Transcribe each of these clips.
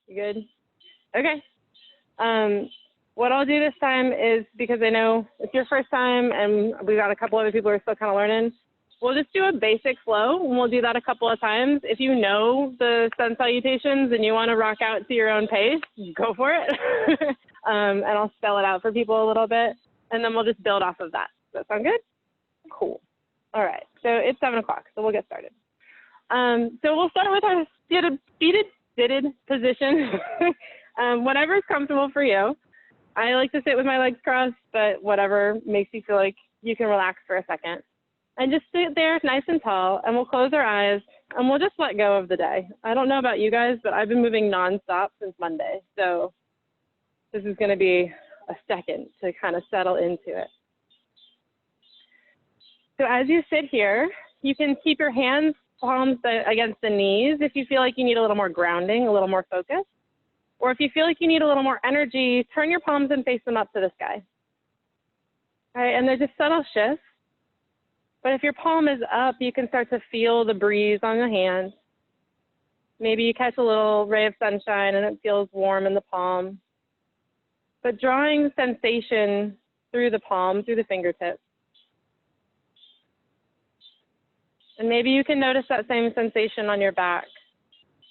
You good? Okay. What I'll do this time is, because I know it's your first time and we've got a couple other people who are still kind of learning, we'll just do a basic flow, and we'll do that a couple of times. If you know the sun salutations and you want to rock out to your own pace, go for it. And I'll spell it out for people a little bit, and then we'll just build off of that. Does that sound good? Cool. All right, so it's 7 o'clock, so we'll get started. So we'll start with our seated position, whatever is comfortable for you. I like to sit with my legs crossed, but whatever makes you feel like you can relax for a second. And just sit there nice and tall, and we'll close our eyes, and we'll just let go of the day. I don't know about you guys, but I've been moving nonstop since Monday, so this is going to be a second to kind of settle into it. So as you sit here, you can keep your hands palms against the knees if you feel like you need a little more grounding, a little more focus. Or if you feel like you need a little more energy, turn your palms and face them up to the sky. All right, and they're just subtle shifts. But if your palm is up, you can start to feel the breeze on the hand. Maybe you catch a little ray of sunshine and it feels warm in the palm. But drawing sensation through the palm, through the fingertips. And maybe you can notice that same sensation on your back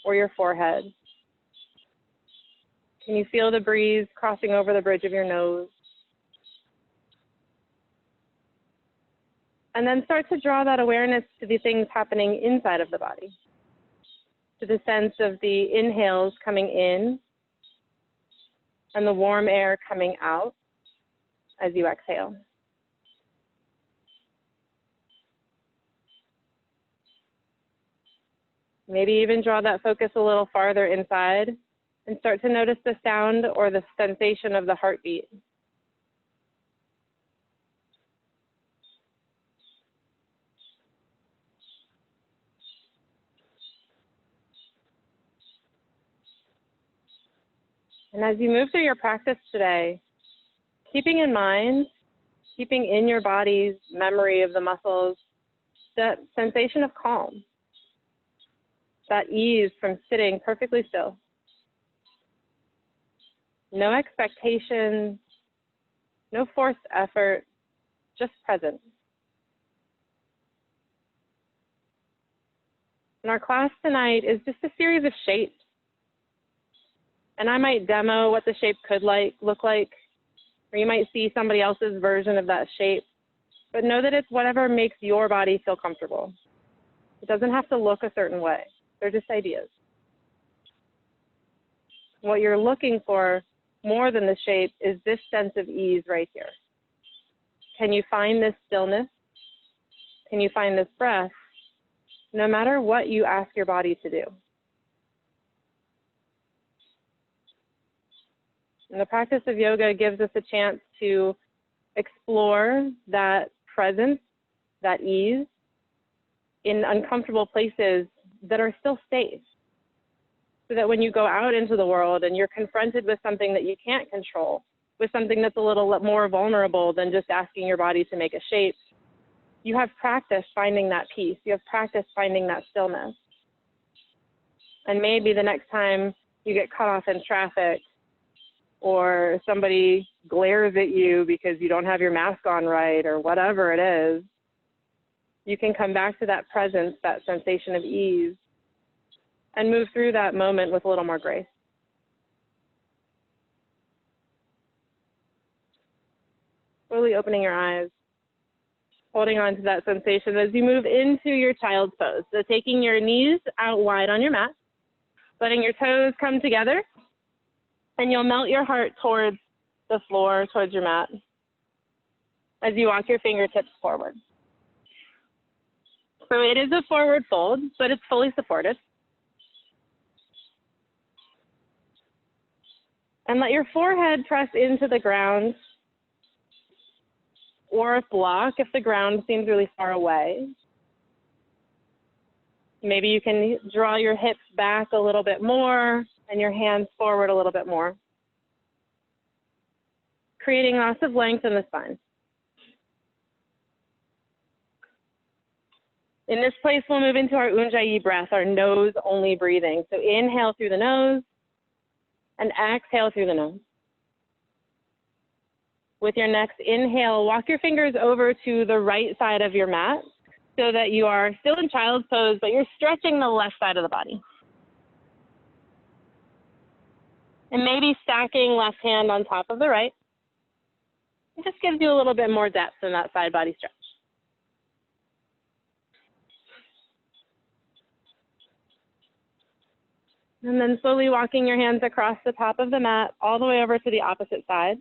or your forehead. Can you feel the breeze crossing over the bridge of your nose? And then start to draw that awareness to the things happening inside of the body, to the sense of the inhales coming in and the warm air coming out as you exhale. Maybe even draw that focus a little farther inside and start to notice the sound or the sensation of the heartbeat. And as you move through your practice today, keeping in mind, keeping in your body's memory of the muscles, that sensation of calm, that ease from sitting perfectly still. No expectation, no forced effort, just presence. And our class tonight is just a series of shapes. And I might demo what the shape could look like, or you might see somebody else's version of that shape. But know that it's whatever makes your body feel comfortable. It doesn't have to look a certain way. They're just ideas. What you're looking for more than the shape is this sense of ease right here. Can you find this stillness? Can you find this breath? No matter what you ask your body to do. And the practice of yoga gives us a chance to explore that presence, that ease in uncomfortable places that are still safe. So that when you go out into the world and you're confronted with something that you can't control, with something that's a little more vulnerable than just asking your body to make a shape, you have practice finding that peace. You have practice finding that stillness. And maybe the next time you get cut off in traffic or somebody glares at you because you don't have your mask on right or whatever it is, you can come back to that presence, that sensation of ease, and move through that moment with a little more grace. Slowly opening your eyes, holding on to that sensation as you move into your child's pose. So taking your knees out wide on your mat, letting your toes come together, and you'll melt your heart towards the floor, towards your mat, as you walk your fingertips forward. So it is a forward fold, but it's fully supported. And let your forehead press into the ground or block if the ground seems really far away. Maybe you can draw your hips back a little bit more and your hands forward a little bit more, creating lots of length in the spine. In this place, we'll move into our Ujjayi breath, our nose-only breathing. So inhale through the nose, and exhale through the nose. With your next inhale, walk your fingers over to the right side of your mat so that you are still in child's pose, but you're stretching the left side of the body. And maybe stacking left hand on top of the right. It just gives you a little bit more depth in that side body stretch. And then slowly walking your hands across the top of the mat all the way over to the opposite side,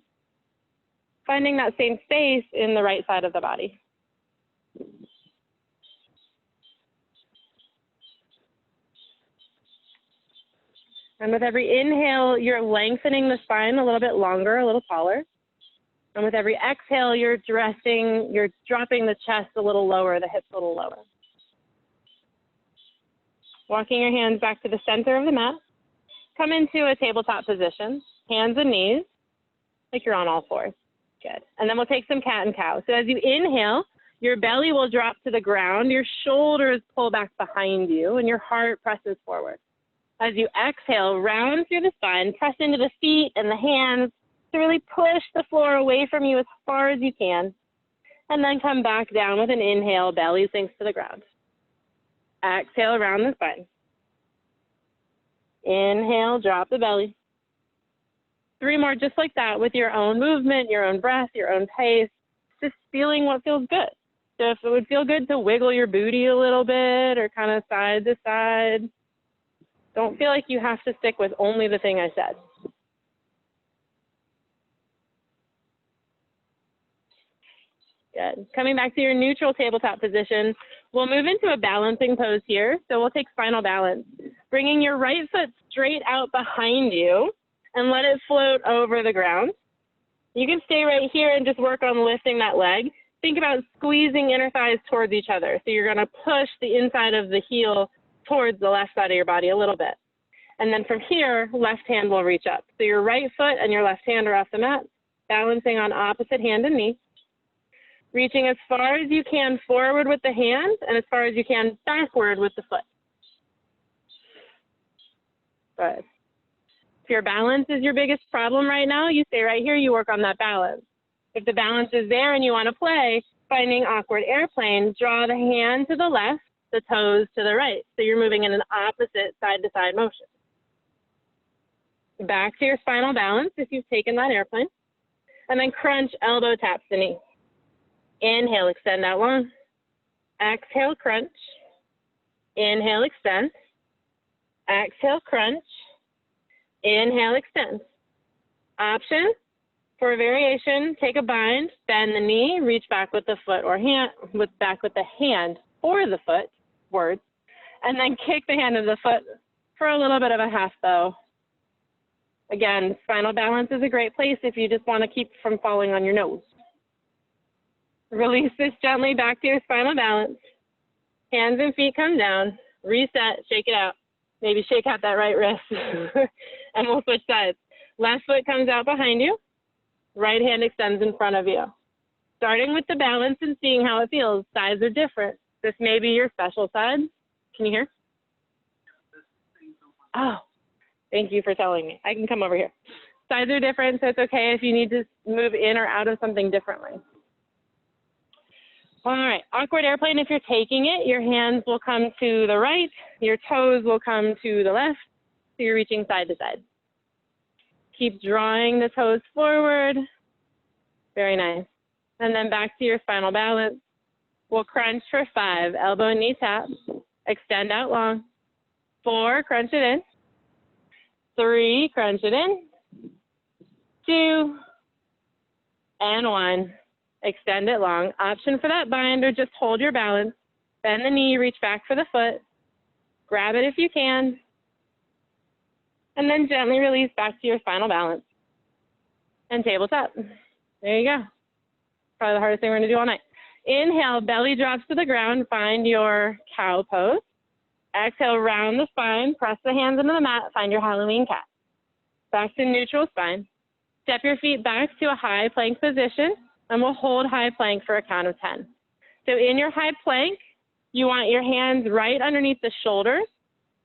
finding that same space in the right side of the body. And with every inhale, you're lengthening the spine a little bit longer, a little taller. And with every exhale, you're dropping the chest a little lower, the hips a little lower. Walking your hands back to the center of the mat. Come into a tabletop position, hands and knees, like you're on all fours. Good. And then we'll take some cat and cow. So as you inhale, your belly will drop to the ground, your shoulders pull back behind you, and your heart presses forward. As you exhale, round through the spine, press into the feet and the hands to really push the floor away from you as far as you can. And then come back down with an inhale, belly sinks to the ground. Exhale, around the spine. Inhale, drop the belly. 3 more just like that with your own movement, your own breath, your own pace, just feeling what feels good. So if it would feel good to wiggle your booty a little bit or kind of side to side, don't feel like you have to stick with only the thing I said. Good. Coming back to your neutral tabletop position, we'll move into a balancing pose here. So we'll take spinal balance, bringing your right foot straight out behind you and let it float over the ground. You can stay right here and just work on lifting that leg. Think about squeezing inner thighs towards each other. So you're going to push the inside of the heel towards the left side of your body a little bit. And then from here, left hand will reach up. So your right foot and your left hand are off the mat, balancing on opposite hand and knee. Reaching as far as you can forward with the hand and as far as you can backward with the foot. Good. If your balance is your biggest problem right now, you stay right here, you work on that balance. If the balance is there and you want to play, finding awkward airplane, draw the hand to the left, the toes to the right. So you're moving in an opposite side-to-side motion. Back to your spinal balance if you've taken that airplane. And then crunch, elbow taps the knee. Inhale, extend out long. Exhale, crunch. Inhale, extend. Exhale, crunch. Inhale, extend. Option for a variation, take a bind, bend the knee, reach back with the foot or hand, back with the hand or the foot, words, and then kick the hand of the foot for a little bit of a half bow. Again, spinal balance is a great place if you just want to keep from falling on your nose. Release this gently back to your spinal balance. Hands and feet come down. Reset, shake it out. Maybe shake out that right wrist. And we'll switch sides. Left foot comes out behind you. Right hand extends in front of you. Starting with the balance and seeing how it feels. Sides are different. This may be your special side. Can you hear? Oh, thank you for telling me. I can come over here. Sides are different, so it's okay if you need to move in or out of something differently. All right, awkward airplane, if you're taking it, your hands will come to the right, your toes will come to the left, so you're reaching side to side. Keep drawing the toes forward. Very nice. And then back to your spinal balance. We'll crunch for 5, elbow and knee tap. Extend out long. 4, crunch it in. 3, crunch it in. 2, and 1. Extend it long. Option for that bind or just hold your balance. Bend the knee, reach back for the foot. Grab it if you can. And then gently release back to your spinal balance. And tabletop. There you go. Probably the hardest thing we're going to do all night. Inhale, belly drops to the ground. Find your cow pose. Exhale, round the spine. Press the hands into the mat. Find your Halloween cat. Back to neutral spine. Step your feet back to a high plank position. And we'll hold high plank for a count of 10. So in your high plank, you want your hands right underneath the shoulders.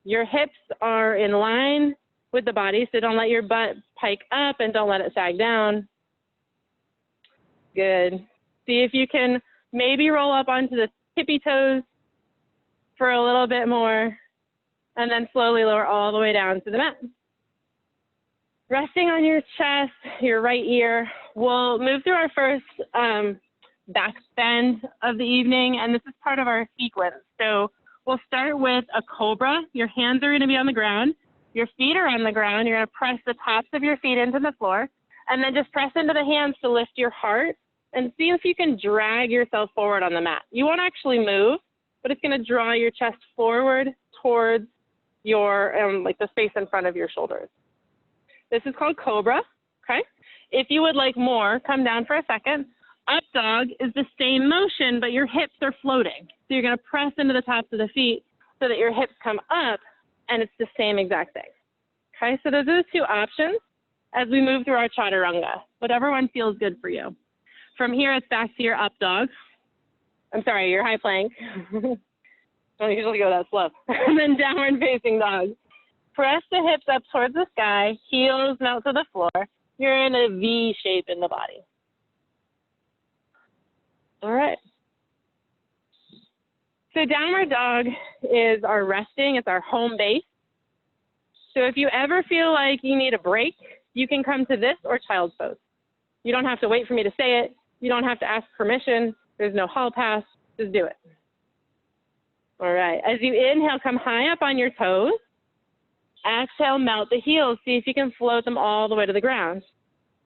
Your hips are in line with the body. So don't let your butt pike up and don't let it sag down. Good. See if you can maybe roll up onto the tippy toes for a little bit more, and then slowly lower all the way down to the mat. Resting on your chest, your right ear, we'll move through our first back bend of the evening, and this is part of our sequence. So we'll start with a cobra. Your hands are gonna be on the ground. Your feet are on the ground. You're gonna press the tops of your feet into the floor, and then just press into the hands to lift your heart, and see if you can drag yourself forward on the mat. You won't actually move, but it's gonna draw your chest forward towards your, like the space in front of your shoulders. This is called cobra, okay? If you would like more, come down for a second. Up dog is the same motion, but your hips are floating. So you're gonna press into the tops of the feet so that your hips come up, and it's the same exact thing. Okay, so those are the two options as we move through our chaturanga, whatever one feels good for you. From here, it's back to your up dog. I'm sorry, your high plank. Don't usually go that slow. And then downward facing dog. Press the hips up towards the sky, heels melt to the floor. You're in a V shape in the body. All right. So downward dog is our resting, it's our home base. So if you ever feel like you need a break, you can come to this or child's pose. You don't have to wait for me to say it. You don't have to ask permission. There's no hall pass, just do it. All right, as you inhale, come high up on your toes. Exhale, melt the heels. See if you can float them all the way to the ground.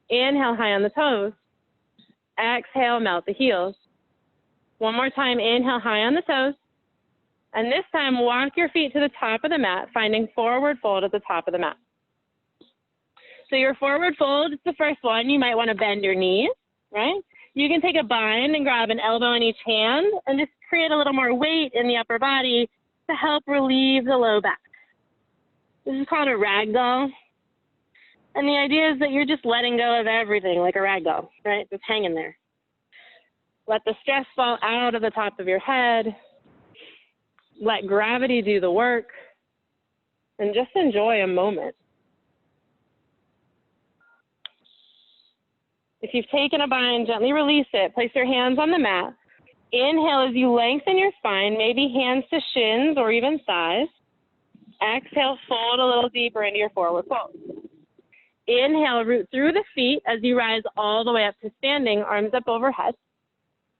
Inhale, high on the toes. Exhale, melt the heels. One more time, inhale, high on the toes. And this time, walk your feet to the top of the mat, finding forward fold at the top of the mat. So your forward fold is the first one. You might want to bend your knees, right? You can take a bind and grab an elbow in each hand and just create a little more weight in the upper body to help relieve the low back. This is called a ragdoll. And the idea is that you're just letting go of everything like a ragdoll, right? Just hanging there. Let the stress fall out of the top of your head. Let gravity do the work. And just enjoy a moment. If you've taken a bind, gently release it. Place your hands on the mat. Inhale as you lengthen your spine, maybe hands to shins or even thighs. Exhale, fold a little deeper into your forward fold. Inhale, root through the feet as you rise all the way up to standing, arms up overhead.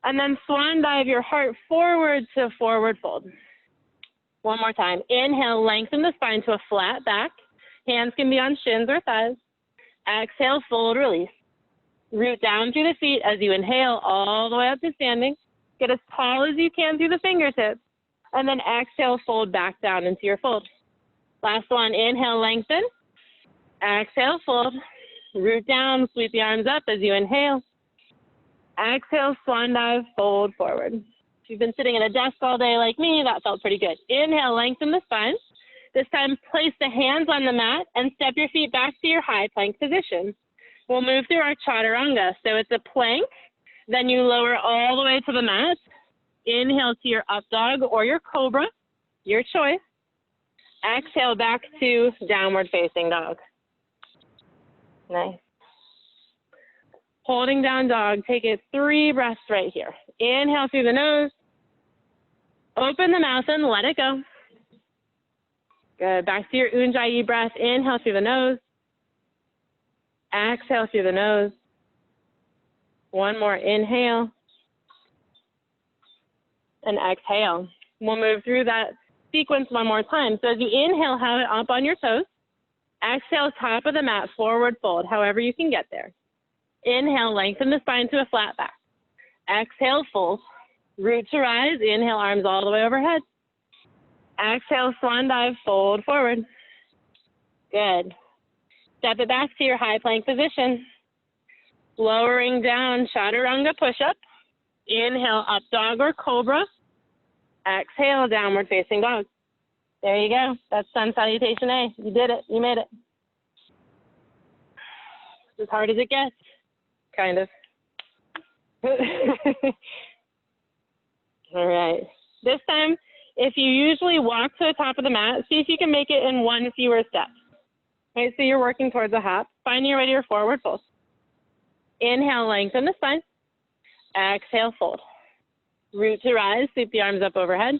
And then swan dive your heart forward to forward fold. One more time. Inhale, lengthen the spine to a flat back. Hands can be on shins or thighs. Exhale, fold, release. Root down through the feet as you inhale all the way up to standing. Get as tall as you can through the fingertips. And then exhale, fold back down into your fold. Last one, inhale, lengthen. Exhale, fold. Root down, sweep the arms up as you inhale. Exhale, swan dive, fold forward. If you've been sitting at a desk all day like me, that felt pretty good. Inhale, lengthen the spine. This time, place the hands on the mat and step your feet back to your high plank position. We'll move through our chaturanga. So it's a plank, then you lower all the way to the mat. Inhale to your up dog or your cobra, your choice. Exhale back to downward facing dog. Nice. Holding down dog, take it 3 breaths right here. Inhale through the nose. Open the mouth and let it go. Good. Back to your Ujjayi breath. Inhale through the nose. Exhale through the nose. One more inhale. And exhale. We'll move through that sequence one more time. So as you inhale, have it up on your toes. Exhale, top of the mat, forward fold, however you can get there. Inhale, lengthen the spine to a flat back. Exhale, fold. Root to rise. Inhale, arms all the way overhead. Exhale, swan dive, fold forward. Good. Step it back to your high plank position. Lowering down, chaturanga push-up. Inhale, up dog or cobra. Exhale, downward facing dog. There you go. That's sun salutation A. You did it. You made it. As hard as it gets, kind of. All right. This time, if you usually walk to the top of the mat, see if you can make it in 1 fewer steps. Okay, so you're working towards a hop. Find your way to your forward fold. Inhale, lengthen the spine. Exhale, fold. Root to rise, sweep the arms up overhead.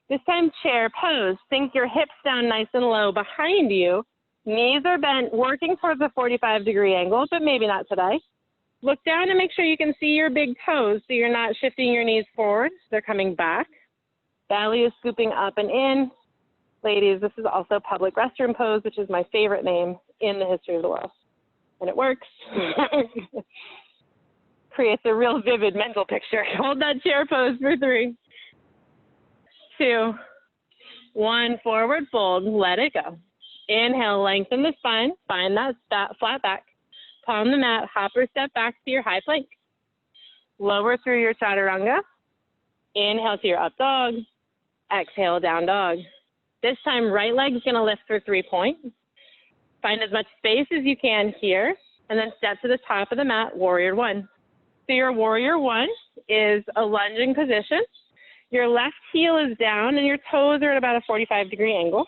This time, chair pose. Sink your hips down nice and low behind you. Knees are bent, working towards a 45-degree angle, but maybe not today. Look down and make sure you can see your big toes so you're not shifting your knees forward. They're coming back. Belly is scooping up and in. Ladies, this is also public restroom pose, which is my favorite name in the history of the world. And it works. Creates a real vivid mental picture. Hold that chair pose for 3, 2, 1, forward fold, let it go. Inhale, lengthen the spine, find that flat back. Palm the mat, hop or step back to your high plank. Lower through your chaturanga. Inhale to your up dog. Exhale, down dog. This time, right leg's gonna lift for 3 points. Find as much space as you can here, and then step to the top of the mat, warrior 1. So your warrior 1 is a lunging position. Your left heel is down and your toes are at about a 45-degree angle.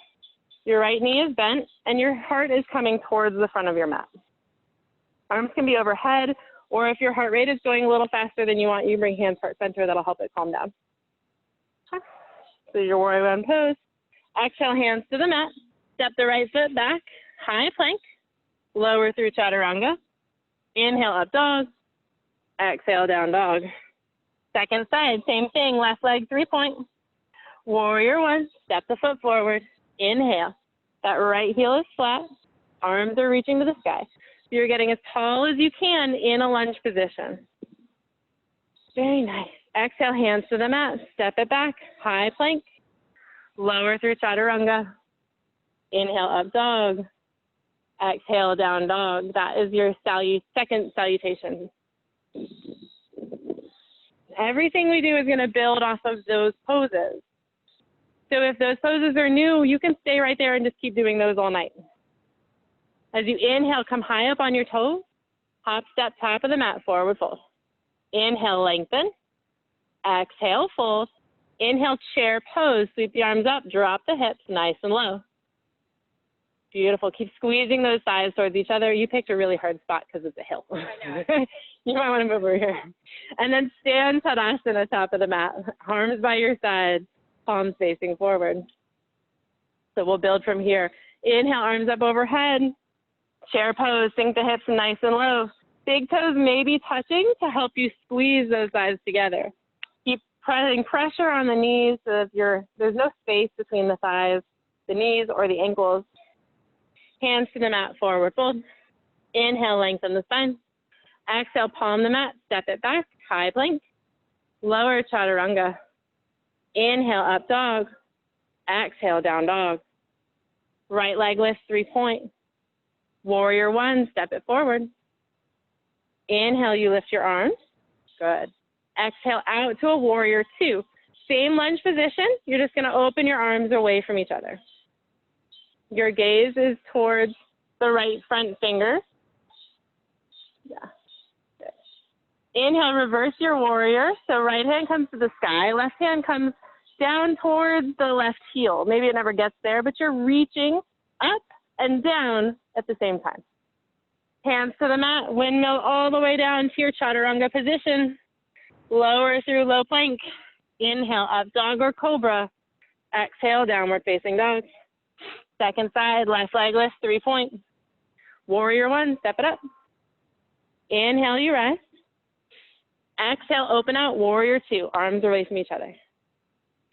Your right knee is bent and your heart is coming towards the front of your mat. Arms can be overhead, or if your heart rate is going a little faster than you want, you bring hands heart center. That'll help it calm down. So your warrior 1 pose. Exhale, hands to the mat. Step the right foot back, high plank. Lower through chaturanga. Inhale, up dog. Exhale, down dog. Second side, same thing, left leg 3 point. Warrior 1, step the foot forward. Inhale. That right heel is flat. Arms are reaching to the sky. You're getting as tall as you can in a lunge position. Very nice. Exhale, hands to the mat. Step it back. High plank. Lower through chaturanga. Inhale, up dog. Exhale, down dog. That is your second salutation. Everything we do is going to build off of those poses. So if those poses are new, you can stay right there and just keep doing those all night. As you inhale, come high up on your toes. Hop, step, top of the mat, forward fold. Inhale, lengthen. Exhale, fold. Inhale, chair pose. Sweep the arms up, drop the hips, nice and low. Beautiful. Keep squeezing those thighs towards each other. You picked a really hard spot because it's a hill. I know. You might want to move over here. And then stand Tadasana, top of the mat. Arms by your side, palms facing forward. So we'll build from here. Inhale, arms up overhead. Chair pose, sink the hips nice and low. Big toes may be touching to help you squeeze those thighs together. Keep putting pressure on the knees so that there's no space between the thighs, the knees, or the ankles. Hands to the mat, forward fold. Inhale, lengthen the spine. Exhale, palm the mat, step it back, high plank. Lower chaturanga. Inhale, up dog. Exhale, down dog. Right leg lift, 3 point. Warrior 1, step it forward. Inhale, you lift your arms. Good. Exhale out to a warrior 2. Same lunge position. You're just going to open your arms away from each other. Your gaze is towards the right front finger. Yeah. Good. Inhale, reverse your warrior. So right hand comes to the sky. Left hand comes down towards the left heel. Maybe it never gets there, but you're reaching up and down at the same time. Hands to the mat, windmill all the way down to your chaturanga position. Lower through low plank. Inhale, up dog or cobra. Exhale, downward facing dog. Second side, left leg lift, 3 point. Warrior 1, step it up. Inhale, you rest. Exhale, open out, warrior 2, arms away from each other.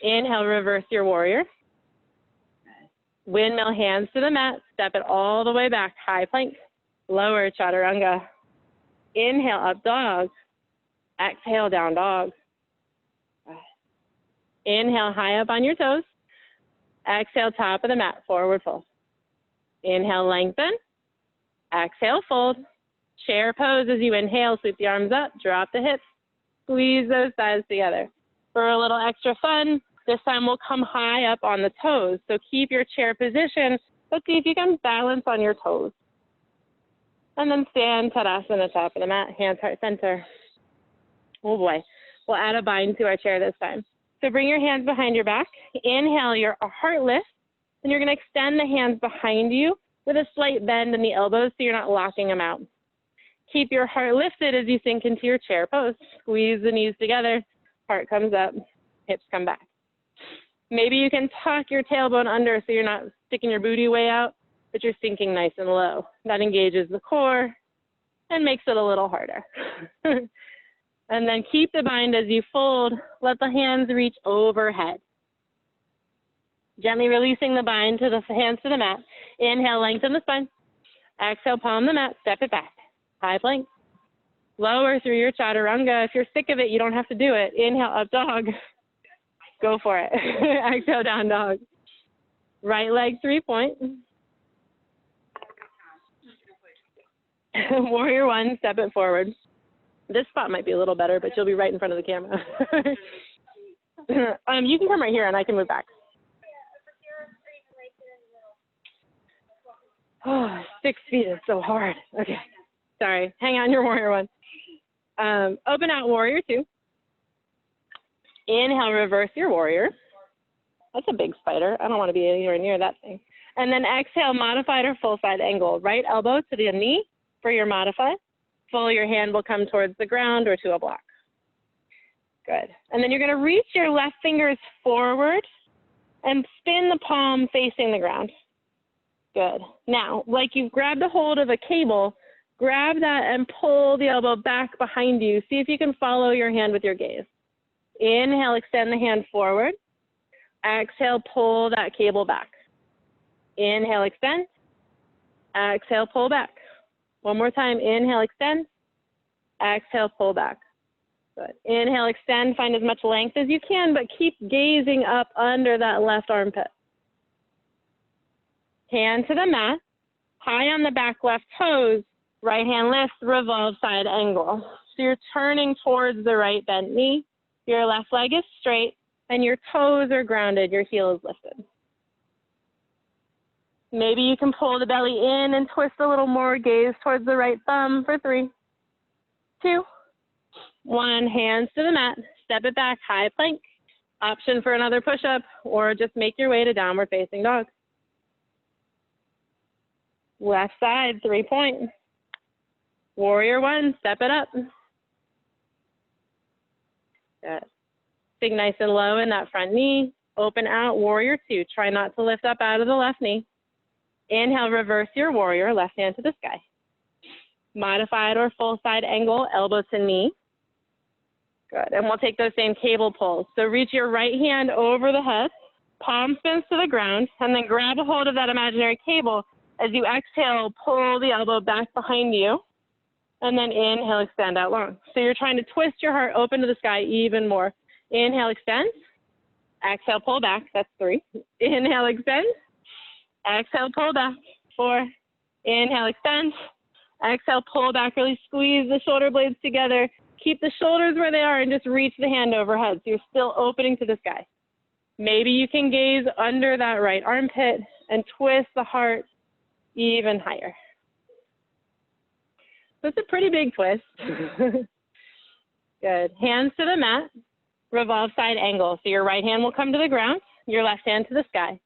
Inhale, reverse your warrior. Windmill, hands to the mat, step it all the way back, high plank. Lower chaturanga. Inhale, up dog. Exhale, down dog. Inhale, high up on your toes. Exhale, top of the mat, forward fold. Inhale, lengthen. Exhale, fold. Chair pose as you inhale, sweep the arms up, drop the hips. Squeeze those thighs together. For a little extra fun, this time we'll come high up on the toes. So keep your chair position, but see if you can balance on your toes. And then stand Tadasana, top of the mat, hands heart center. Oh boy, we'll add a bind to our chair this time. So bring your hands behind your back. Inhale, your heart lifts, and you're going to extend the hands behind you. with a slight bend in the elbows so you're not locking them out. Keep your heart lifted as you sink into your chair pose. Squeeze the knees together, heart comes up, hips come back. Maybe you can tuck your tailbone under so you're not sticking your booty way out, but you're sinking nice and low. That engages the core and makes it a little harder. And then keep the bind as you fold. Let the hands reach overhead. Gently releasing the bind to the hands to the mat. Inhale, lengthen the spine. Exhale, palm the mat, step it back. High plank. Lower through your chaturanga. If you're sick of it, you don't have to do it. Inhale, up dog. Go for it. Exhale, down dog. Right leg 3-point. Warrior one, step it forward. This spot might be a little better, but you'll be right in front of the camera. You can come right here and I can move back. Oh, 6 feet is so hard. Okay, sorry. Hang on your warrior one. Open out warrior two. Inhale, reverse your warrior. That's a big spider. I don't want to be anywhere near that thing. And then exhale, modified or full side angle. Right elbow to the knee for your modified. Full, your hand will come towards the ground or to a block. Good. And then you're going to reach your left fingers forward and spin the palm facing the ground. Good. Now, like you've grabbed a hold of a cable, grab that and pull the elbow back behind you. See if you can follow your hand with your gaze. Inhale, extend the hand forward. Exhale, pull that cable back. Inhale, extend. Exhale, pull back. One more time. Inhale, extend. Exhale, pull back. Good. Inhale, extend. Find as much length as you can, but keep gazing up under that left armpit. Hand to the mat. High on the back left toes. Right hand lifts, revolve side angle. So you're turning towards the right bent knee. Your left leg is straight, and your toes are grounded. Your heel is lifted. Maybe you can pull the belly in and twist a little more. Gaze towards the right thumb for 3, 2, 1. Hands to the mat. Step it back, high plank. Option for another push-up, or just make your way to downward facing dog. Left side, 3-point. Warrior one, step it up. Good. Sink nice and low in that front knee. Open out, warrior two. Try not to lift up out of the left knee. Inhale, reverse your warrior, left hand to the sky. Modified or full side angle, elbow to knee. Good, and we'll take those same cable pulls. So reach your right hand over the head, palm spins to the ground, and then grab a hold of that imaginary cable. As you exhale, pull the elbow back behind you, and then inhale, extend out long. So you're trying to twist your heart open to the sky even more. Inhale, extend. Exhale, pull back. That's 3. Inhale, extend. Exhale, pull back. 4. Inhale, extend. Exhale, pull back. Really squeeze the shoulder blades together. Keep the shoulders where they are and just reach the hand overhead. So you're still opening to the sky. Maybe you can gaze under that right armpit and twist the heart even higher. So it's a pretty big twist. Good. Hands to the mat. Revolve side angle. So your right hand will come to the ground, your left hand to the sky,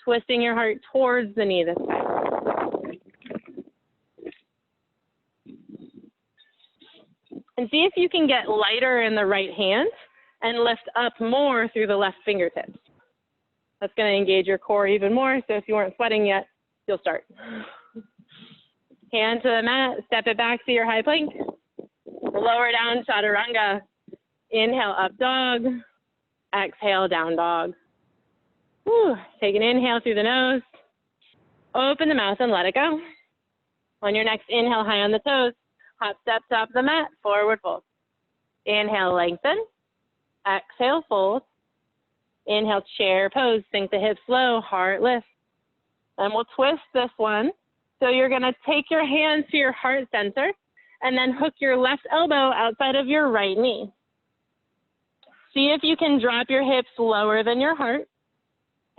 twisting your heart towards the knee this time. And see if you can get lighter in the right hand and lift up more through the left fingertips. That's going to engage your core even more. So if you weren't sweating yet, you'll start. Hand to the mat, step it back to your high plank. Lower down, chaturanga. Inhale, up dog. Exhale, down dog. Whew. Take an inhale through the nose. Open the mouth and let it go. On your next inhale, high on the toes. Hop step, top of the mat, forward fold. Inhale, lengthen. Exhale, fold. Inhale, chair pose. Sink the hips low, heart lift. And we'll twist this one. So you're going to take your hands to your heart center and then hook your left elbow outside of your right knee. See if you can drop your hips lower than your heart,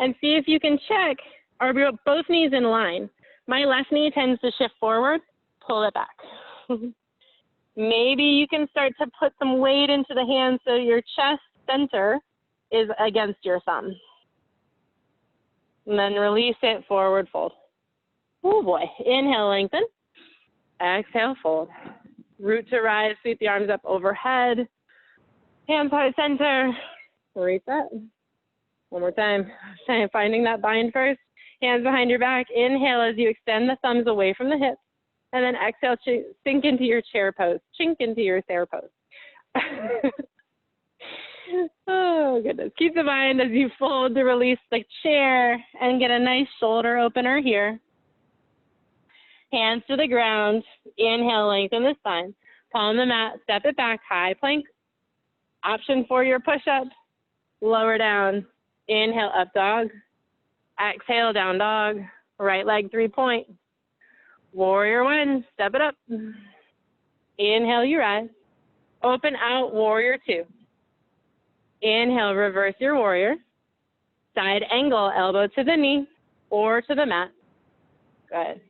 and see if you can check, are both knees in line? My left knee tends to shift forward, pull it back. Maybe you can start to put some weight into the hands so your chest center is against your thumb. And then release it, forward fold. Oh boy. Inhale, lengthen. Exhale, fold. Root to rise, sweep the arms up overhead. Hands heart center. Reset. One more time. Finding that bind first. Hands behind your back. Inhale as you extend the thumbs away from the hips. And then exhale, sink into your chair pose. Chink into your chair pose. Oh, goodness. Keep in mind as you fold to release the chair and get a nice shoulder opener here. Hands to the ground. Inhale, lengthen the spine. Palm the mat, step it back, high plank. Option for your push-up. Lower down. Inhale, up dog. Exhale, down dog. Right leg, 3-point. Warrior one, step it up. Inhale, you rise. Open out, warrior two. Inhale, reverse your warrior. Side angle, elbow to the knee or to the mat. Good.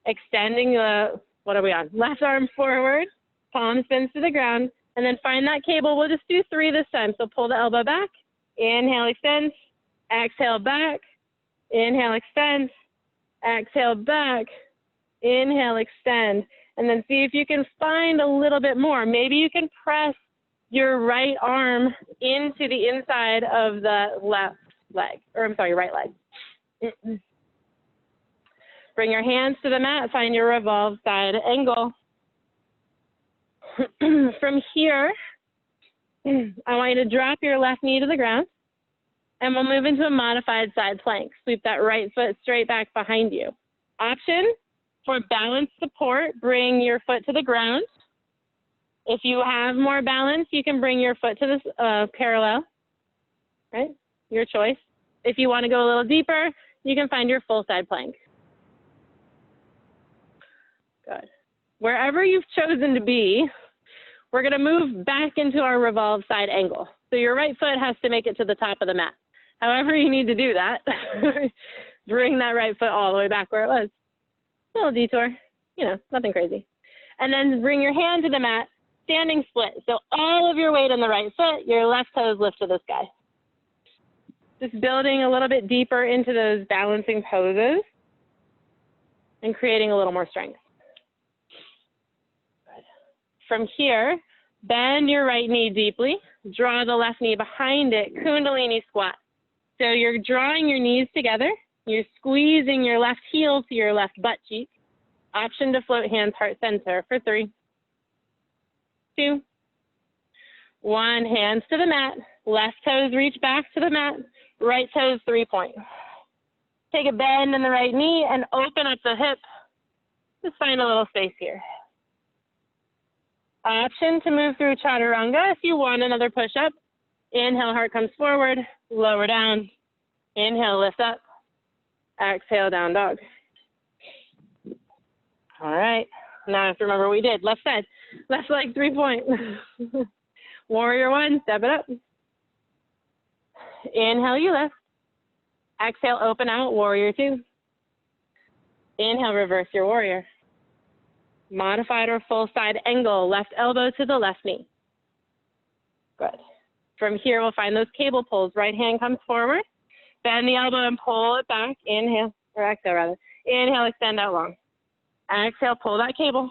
Extending the, what are we on? Left arm forward, palm spins to the ground, and then find that cable. We'll just do 3 this time. So pull the elbow back. Inhale, extend. Exhale, back. Inhale, extend. Exhale, back. Inhale, extend. And then see if you can find a little bit more. Maybe you can press your right arm into the inside of the left leg, or I'm sorry, right leg. Bring your hands to the mat, find your revolve side angle. From here, I want you to drop your left knee to the ground, and we'll move into a modified side plank. Sweep that right foot straight back behind you. Option for balance support, bring your foot to the ground. If you have more balance, you can bring your foot to the parallel, right? Your choice. If you want to go a little deeper, you can find your full side plank. Good. Wherever you've chosen to be, we're going to move back into our revolve side angle. So your right foot has to make it to the top of the mat. However you need to do that, bring that right foot all the way back where it was. A little detour, you know, nothing crazy. And then bring your hand to the mat, standing split. So all of your weight on the right foot, your left toes lift to the sky. Just building a little bit deeper into those balancing poses and creating a little more strength. Good. From here, bend your right knee deeply, draw the left knee behind it, Kundalini squat. So you're drawing your knees together, you're squeezing your left heel to your left butt cheek. Option to float hands heart center for 3, 2, 1. Hands to the mat, left toes reach back to the mat, right toes 3-point. Take a bend in the right knee and open up the hip. Just find a little space here. Option to move through chaturanga if you want another push-up. Inhale, heart comes forward, lower down. Inhale, lift up. Exhale, down dog. All right, now I have to remember what we did. Left side, left leg 3-point. Warrior one, step it up. Inhale, you lift. Exhale, open out, warrior two. Inhale, reverse your warrior. Modified or full side angle, left elbow to the left knee. Good. From here, we'll find those cable pulls. Right hand comes forward. Bend the elbow and pull it back. Inhale, or exhale rather. Inhale, extend out long. Exhale, pull that cable.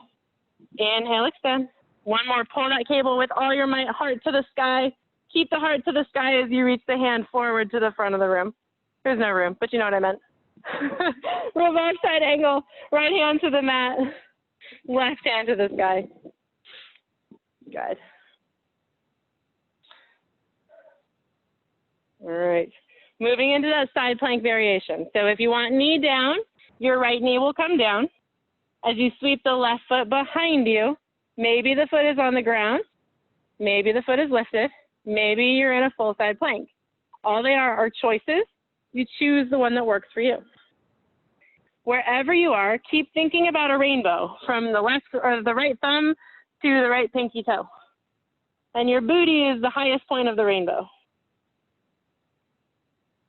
Inhale, extend. One more, pull that cable with all your might, heart to the sky. Keep the heart to the sky as you reach the hand forward to the front of the room. There's no room, but you know what I meant. Revolve side angle, right hand to the mat, left hand to the sky. Good. All right. Moving into that side plank variation. So if you want knee down, your right knee will come down. As you sweep the left foot behind you, maybe the foot is on the ground, maybe the foot is lifted, maybe you're in a full side plank. All they are choices. You choose the one that works for you. Wherever you are, keep thinking about a rainbow from the left or the right thumb to the right pinky toe. And your booty is the highest point of the rainbow.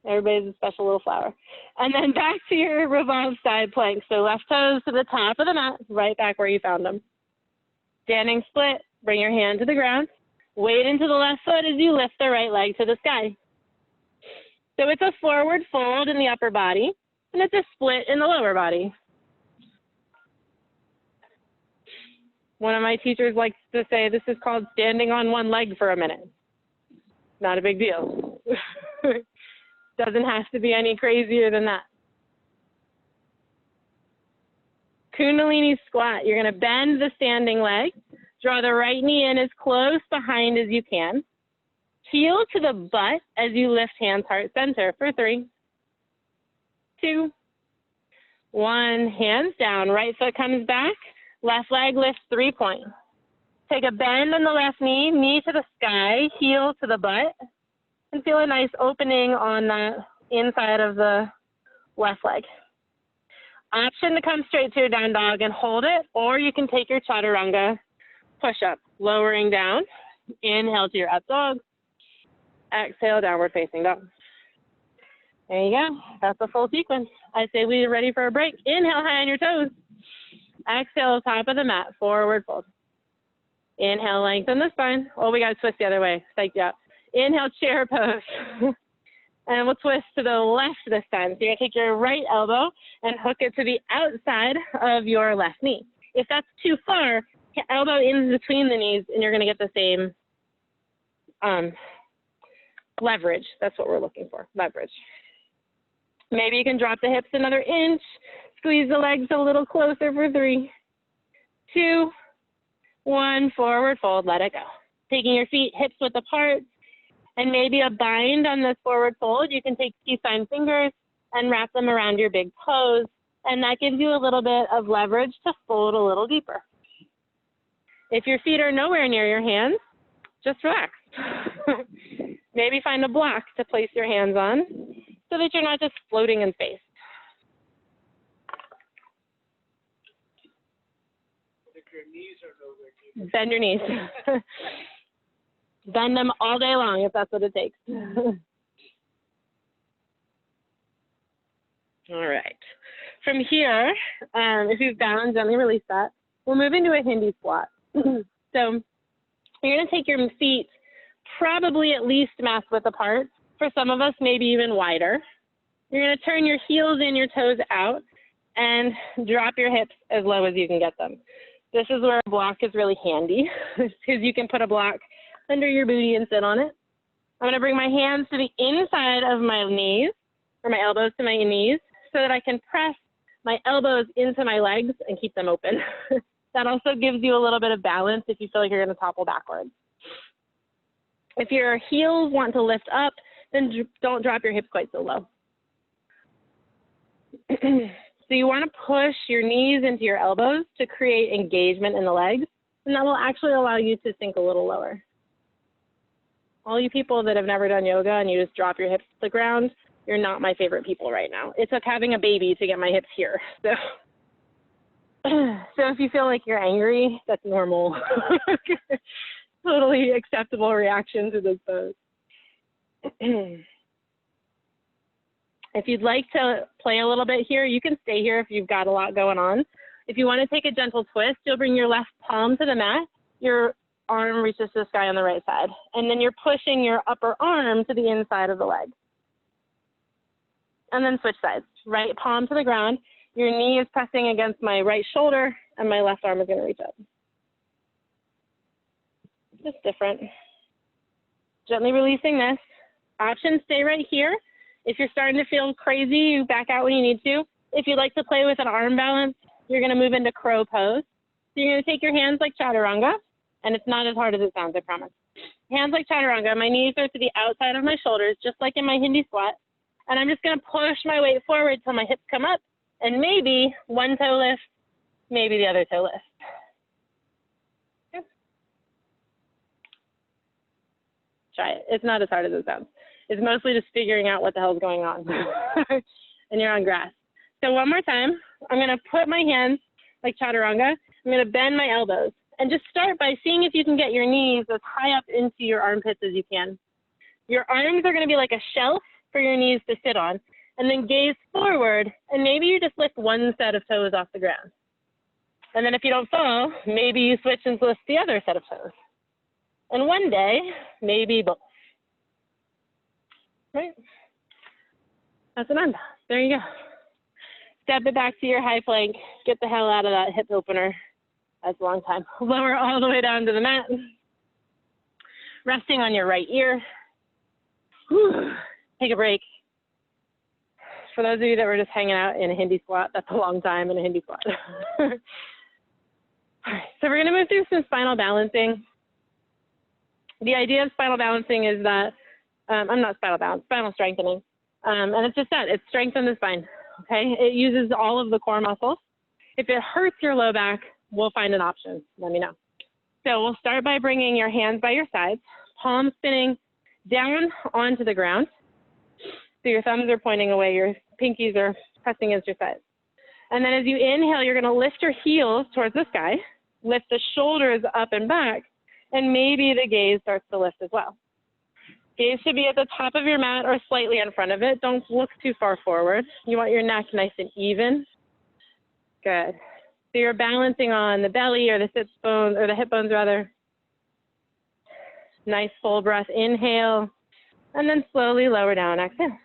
Everybody's a special little flower. And then back to your revolve side plank. So left toes to the top of the mat, right back where you found them. Standing split, bring your hand to the ground. Weight into the left foot as you lift the right leg to the sky. So it's a forward fold in the upper body, and it's a split in the lower body. One of my teachers likes to say this is called standing on one leg for a minute. Not a big deal. Doesn't have to be any crazier than that. Kundalini squat. You're going to bend the standing leg. Draw the right knee in as close behind as you can. Heel to the butt as you lift hands heart center for 3, 2, 1. Hands down. Right foot comes back. Left leg lifts 3 points. Take a bend on the left knee, knee to the sky, heel to the butt, and feel a nice opening on the inside of the left leg. Option to come straight to your down dog and hold it, or you can take your chaturanga push up, lowering down. Inhale to your up dog. Exhale, downward facing dog. There you go. That's the full sequence. I say we're ready for a break. Inhale high on your toes. Exhale, top of the mat, forward fold. Inhale, lengthen the spine. Oh, we got to twist the other way. Psych you out. Inhale, chair pose. And we'll twist to the left this time. So you're going to take your right elbow and hook it to the outside of your left knee. If that's too far, elbow in between the knees, and you're going to get the same leverage. That's what we're looking for, leverage. Maybe you can drop the hips another inch, squeeze the legs a little closer for 3, 2, 1, forward fold, let it go. Taking your feet hips width apart, and maybe a bind on this forward fold. You can take peace sign fingers and wrap them around your big toes, and that gives you a little bit of leverage to fold a little deeper. If your feet are nowhere near your hands, just relax. Maybe find a block to place your hands on so that you're not just floating in space. If your knees are nowhere near. Bend your knees. Bend them all day long if that's what it takes. All right. From here, if you've bound, gently release that. We'll move into a Hindi squat. So you're going to take your feet probably at least mass width apart. For some of us, maybe even wider. You're going to turn your heels in, your toes out, and drop your hips as low as you can get them. This is where a block is really handy because you can put a block under your booty and sit on it. I'm going to bring my hands to the inside of my knees, or my elbows to my knees, so that I can press my elbows into my legs and keep them open. That also gives you a little bit of balance if you feel like you're going to topple backwards. If your heels want to lift up, then don't drop your hips quite so low. So you want to push your knees into your elbows to create engagement in the legs, and that will actually allow you to sink a little lower. All you people that have never done yoga and you just drop your hips to the ground, you're not my favorite people right now. It took having a baby to get my hips here. So if you feel like you're angry, that's normal. Totally acceptable reaction to this pose. If you'd like to play a little bit here, you can stay here if you've got a lot going on. If you want to take a gentle twist, you'll bring your left palm to the mat. Your arm reaches to the sky on the right side. And then you're pushing your upper arm to the inside of the leg. And then switch sides. Right palm to the ground. Your knee is pressing against my right shoulder, and my left arm is going to reach up. Just different. Gently releasing this. Options stay right here. If you're starting to feel crazy, you back out when you need to. If you'd like to play with an arm balance, you're going to move into crow pose. So you're going to take your hands like chaturanga, and it's not as hard as it sounds, I promise. Hands like chaturanga. My knees are to the outside of my shoulders, just like in my Hindi squat. And I'm just going to push my weight forward till my hips come up, and maybe one toe lift, maybe the other toe lift. Okay. Try it. It's not as hard as it sounds. It's mostly just figuring out what the hell's going on. And you're on grass. So one more time, I'm going to put my hands like chaturanga. I'm going to bend my elbows. And just start by seeing if you can get your knees as high up into your armpits as you can. Your arms are going to be like a shelf for your knees to sit on. And then gaze forward, and maybe you just lift one set of toes off the ground. And then if you don't fall, maybe you switch and lift the other set of toes. And one day, maybe both. Right? That's an end. There you go. Step it back to your high plank. Get the hell out of that hip opener. That's a long time. Lower all the way down to the mat. Resting on your right ear. Whew. Take a break. For those of you that were just hanging out in a Hindi squat, that's a long time in a Hindi squat. All right, so we're going to move through some spinal balancing. The idea of spinal balancing is that, spinal strengthening. And it's just that, it strengthens the spine, okay? It uses all of the core muscles. If it hurts your low back, we'll find an option, let me know. So we'll start by bringing your hands by your sides, palms spinning down onto the ground. So your thumbs are pointing away, your pinkies are pressing against your sides. And then as you inhale, you're gonna lift your heels towards the sky, lift the shoulders up and back, and maybe the gaze starts to lift as well. Gaze should be at the top of your mat or slightly in front of it. Don't look too far forward. You want your neck nice and even. Good. So you're balancing on the belly or the sit bones, or the hip bones rather. Nice full breath, inhale, and then slowly lower down, exhale.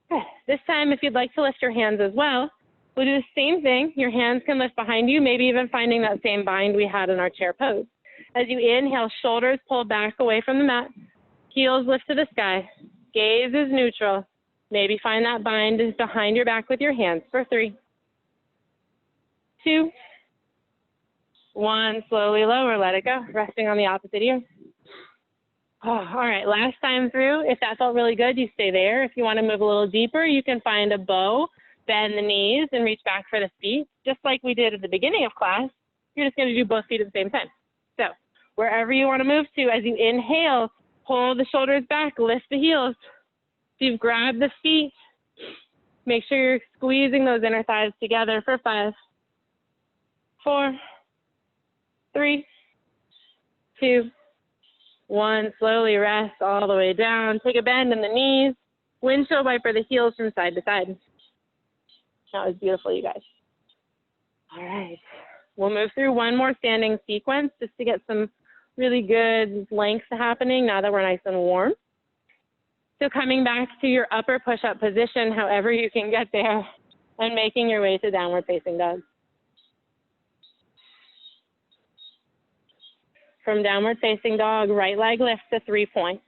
Good. This time, if you'd like to lift your hands as well, we'll do the same thing. Your hands can lift behind you, maybe even finding that same bind we had in our chair pose. As you inhale, shoulders pull back away from the mat, heels lift to the sky, gaze is neutral. Maybe find that bind is behind your back with your hands for 3, 2, 1, slowly lower, let it go, resting on the opposite ear. Oh, all right, last time through, if that felt really good, you stay there. If you want to move a little deeper, you can find a bow, bend the knees, and reach back for the feet. Just like we did at the beginning of class, you're just going to do both feet at the same time. So wherever you want to move to, as you inhale, pull the shoulders back, lift the heels. So you've grabbed the feet. Make sure you're squeezing those inner thighs together for 5, 4, 3, 2, 1. Slowly rest all the way down. Take a bend in the knees. Windshield wiper the heels from side to side. That was beautiful, you guys. All right. We'll move through one more standing sequence just to get some really good length happening now that we're nice and warm. So coming back to your upper push-up position, however you can get there, and making your way to downward facing dog. From downward facing dog, right leg lifts to 3 points.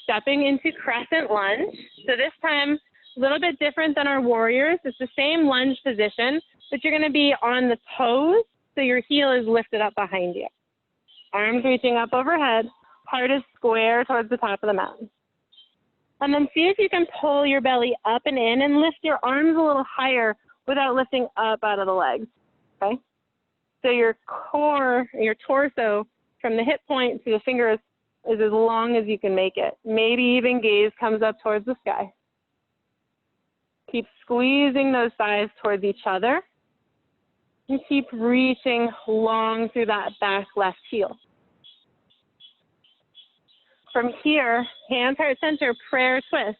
Stepping into crescent lunge. So this time, a little bit different than our warriors. It's the same lunge position, but you're going to be on the toes, so your heel is lifted up behind you. Arms reaching up overhead, heart is square towards the top of the mat. And then see if you can pull your belly up and in and lift your arms a little higher without lifting up out of the legs, okay? So your core, your torso, from the hip point to the fingers is as long as you can make it. Maybe even gaze comes up towards the sky. Keep squeezing those thighs towards each other. And keep reaching long through that back left heel. From here, hands, heart center, prayer twist.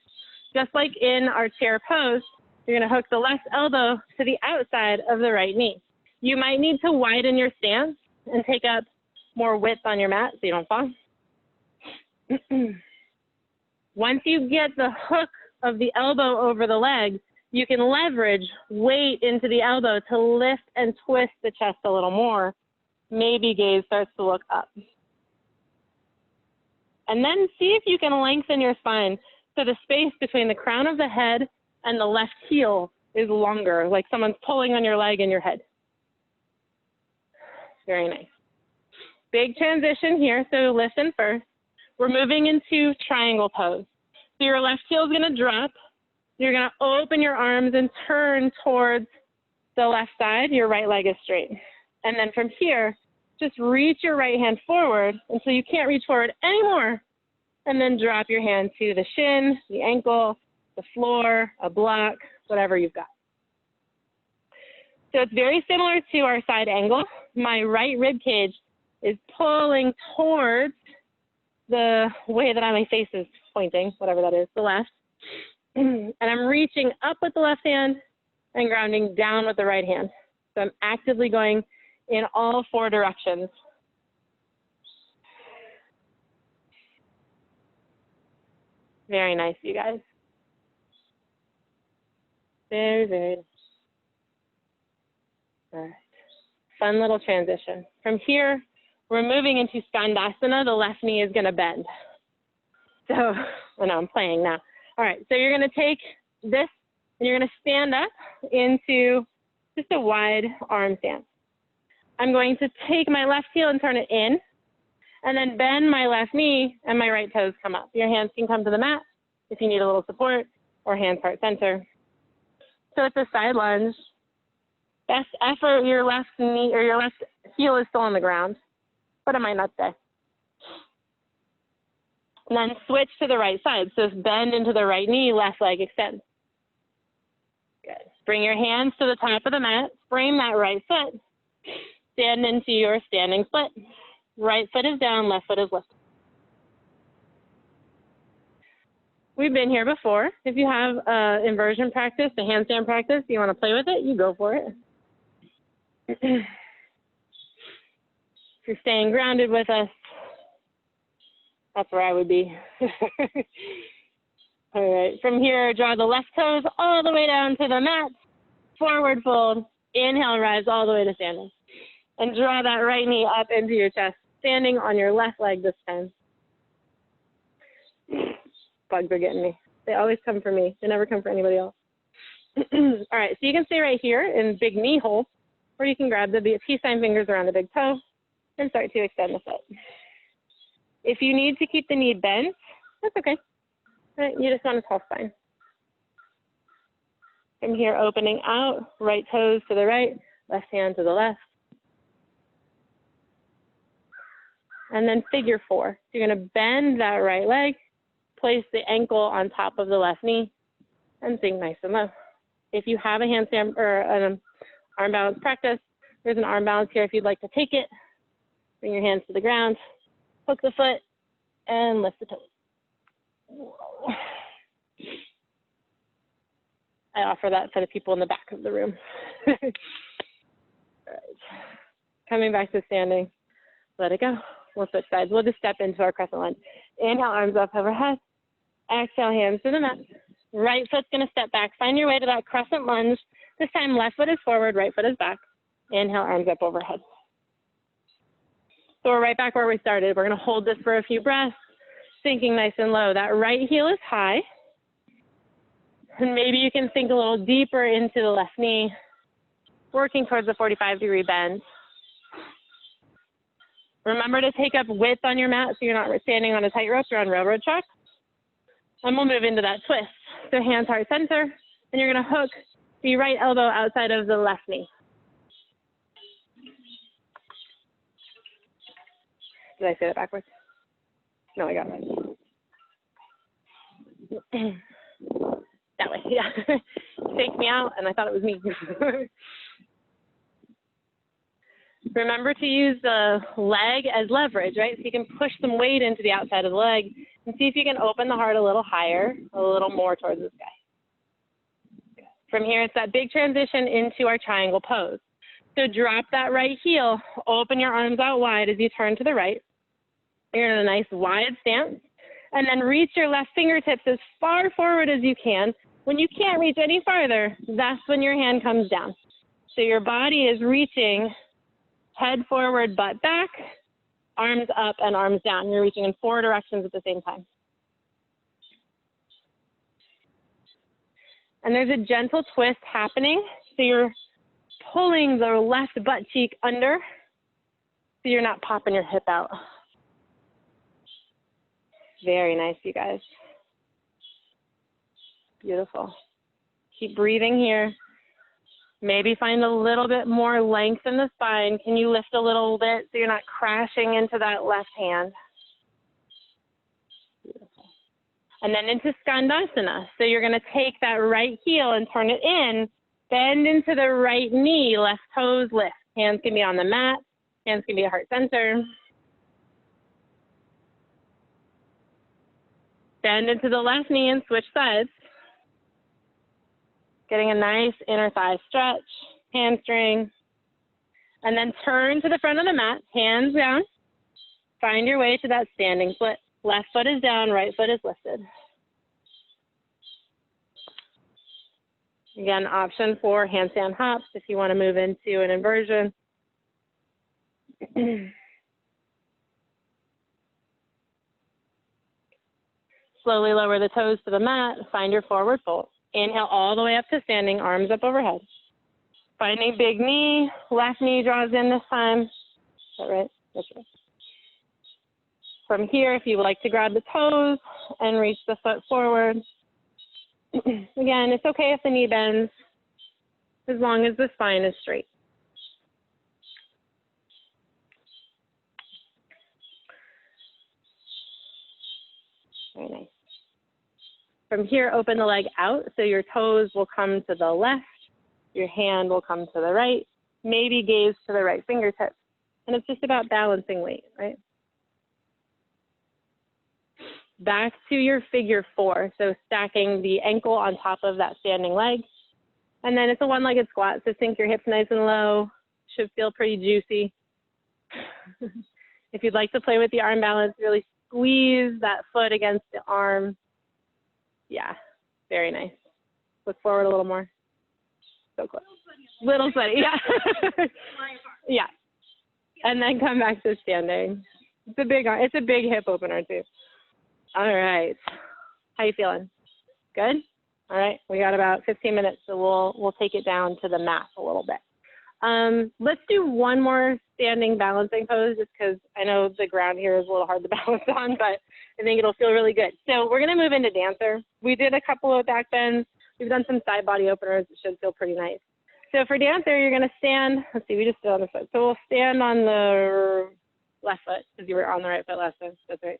Just like in our chair pose, you're going to hook the left elbow to the outside of the right knee. You might need to widen your stance and take up more width on your mat so you don't fall. Once you get the hook of the elbow over the leg, you can leverage weight into the elbow to lift and twist the chest a little more. Maybe gaze starts to look up. And then see if you can lengthen your spine so the space between the crown of the head and the left heel is longer, like someone's pulling on your leg and your head. Very nice. Big transition here, so listen first. We're moving into triangle pose. So your left heel is going to drop. You're going to open your arms and turn towards the left side. Your right leg is straight. And then from here, just reach your right hand forward until you can't reach forward anymore. And then drop your hand to the shin, the ankle, the floor, a block, whatever you've got. So it's very similar to our side angle. My right rib cage is pulling towards the way that my face is pointing, whatever that is, the left. And I'm reaching up with the left hand and grounding down with the right hand. So I'm actively going in all 4 directions. Very nice, you guys. Very, very nice. All right. fun little transition. From here, we're moving into Skandasana. The left knee is going to bend. So, I know I'm playing now. All right, so you're going to take this and you're going to stand up into just a wide arm stance. I'm going to take my left heel and turn it in, and then bend my left knee and my right toes come up. Your hands can come to the mat if you need a little support, or hands heart center. So it's a side lunge. Best effort, your left knee or your left heel is still on the ground, but it might not stay. And then switch to the right side. So bend into the right knee, left leg extends. Good. Bring your hands to the top of the mat, frame that right foot. Stand into your standing split. Right foot is down, left foot is lifted. We've been here before. If you have inversion practice, a handstand practice, you want to play with it, you go for it. If you're staying grounded with us, that's where I would be. All right, from here, draw the left toes all the way down to the mat. Forward fold. Inhale, rise all the way to standing. And draw that right knee up into your chest, standing on your left leg this time. Bugs are getting me. They always come for me. They never come for anybody else. All right, so you can stay right here in big knee hold, or you can grab the peace sign fingers around the big toe and start to extend the foot. If you need to keep the knee bent, that's okay. Right, you just want a tall spine. From here, opening out, right toes to the right, left hand to the left. And then figure four. So you're going to bend that right leg, place the ankle on top of the left knee, and sink nice and low. If you have a handstand or an arm balance practice, there's an arm balance here if you'd like to take it. Bring your hands to the ground, hook the foot, and lift the toes. Whoa. I offer that for the people in the back of the room. All right. Coming back to standing. Let it go. We'll switch sides. We'll just step into our crescent lunge. Inhale, arms up overhead. Exhale, hands to the mat. Right foot's going to step back. Find your way to that crescent lunge. This time, left foot is forward, right foot is back. Inhale, arms up overhead. So we're right back where we started. We're going to hold this for a few breaths, sinking nice and low. That right heel is high. And maybe you can sink a little deeper into the left knee, working towards the 45-degree bend. Remember to take up width on your mat so you're not standing on a tightrope or on railroad tracks. And we'll move into that twist. So hands heart center, and you're going to hook the right elbow outside of the left knee. Did I say that backwards? No, I got it right. That way, yeah. Faked me out, and I thought it was me. Remember to use the leg as leverage, right? So you can push some weight into the outside of the leg and see if you can open the heart a little higher, a little more towards the sky. From here, it's that big transition into our triangle pose. So drop that right heel, open your arms out wide as you turn to the right. You're in a nice wide stance. And then reach your left fingertips as far forward as you can. When you can't reach any farther, that's when your hand comes down. So your body is reaching head forward, butt back, arms up and arms down. You're reaching in 4 directions at the same time. And there's a gentle twist happening. So you're pulling the left butt cheek under so you're not popping your hip out. Very nice, you guys. Beautiful. Keep breathing here. Maybe find a little bit more length in the spine. Can you lift a little bit so you're not crashing into that left hand? Beautiful. And then into Skandasana. So you're going to take that right heel and turn it in, bend into the right knee, left toes lift. Hands can be on the mat. Hands can be at heart center. Bend into the left knee and switch sides. Getting a nice inner thigh stretch, hamstring. And then turn to the front of the mat, hands down. Find your way to that standing split. Left foot is down, right foot is lifted. Again, option for handstand hops if you want to move into an inversion. Slowly lower the toes to the mat. Find your forward fold. Inhale all the way up to standing, arms up overhead. Finding big knee, left knee draws in this time. Is that right? That's right. From here, if you would like to grab the toes and reach the foot forward. Again, it's okay if the knee bends, as long as the spine is straight. Very nice. From here, open the leg out, so your toes will come to the left, your hand will come to the right, maybe gaze to the right fingertip. And it's just about balancing weight, right? Back to your figure four, so stacking the ankle on top of that standing leg. And then it's a one-legged squat, so sink your hips nice and low. Should feel pretty juicy. If you'd like to play with the arm balance, really squeeze that foot against the arm. Yeah, very nice. Look forward a little more. So close. Little sweaty, yeah. Yeah. And then come back to standing. It's a big hip opener too. All right. How you feeling? Good? All right. We got about 15 minutes, so we'll take it down to the mat a little bit. Let's do one more standing balancing pose, just because I know the ground here is a little hard to balance on, but I think it'll feel really good. So we're going to move into dancer. We did a couple of back bends. We've done some side body openers. It should feel pretty nice. So for dancer, you're going to stand. Let's see, we just stood on the foot. So we'll stand on the left foot, because you were on the right foot last time. That's right.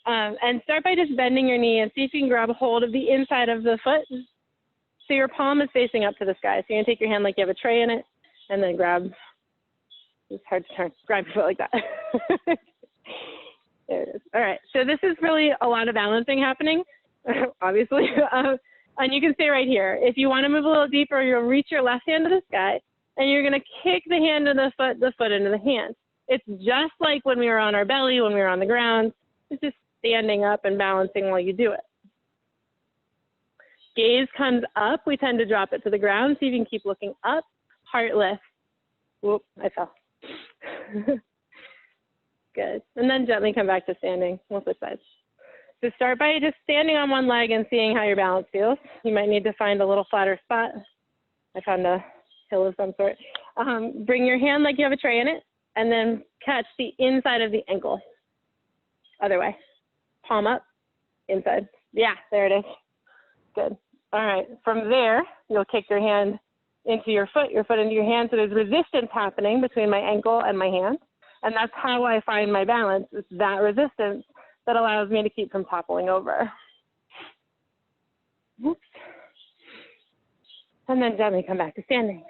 And start by just bending your knee and see if you can grab a hold of the inside of the foot. So your palm is facing up to the sky. So you're going to take your hand like you have a tray in it, and then grab. It's hard to turn. Grab your foot like that. There it is. All right. So this is really a lot of balancing happening, obviously. And you can stay right here. If you want to move a little deeper, you'll reach your left hand to the sky, and you're going to kick the hand to the foot into the hand. It's just like when we were on our belly, when we were on the ground. It's just standing up and balancing while you do it. Gaze comes up. We tend to drop it to the ground, so you can keep looking up. Heart lift. Whoop, I fell. Good. And then gently come back to standing. We'll switch sides. So start by just standing on one leg and seeing how your balance feels. You might need to find a little flatter spot. I found a hill of some sort. Bring your hand like you have a tray in it, and then catch the inside of the ankle. Other way. Palm up, inside. Yeah, there it is. Good. All right. From there, you'll kick your hand into your foot into your hand. So there's resistance happening between my ankle and my hand. And that's how I find my balance. It's that resistance that allows me to keep from toppling over. Whoops. And then gently come back to standing.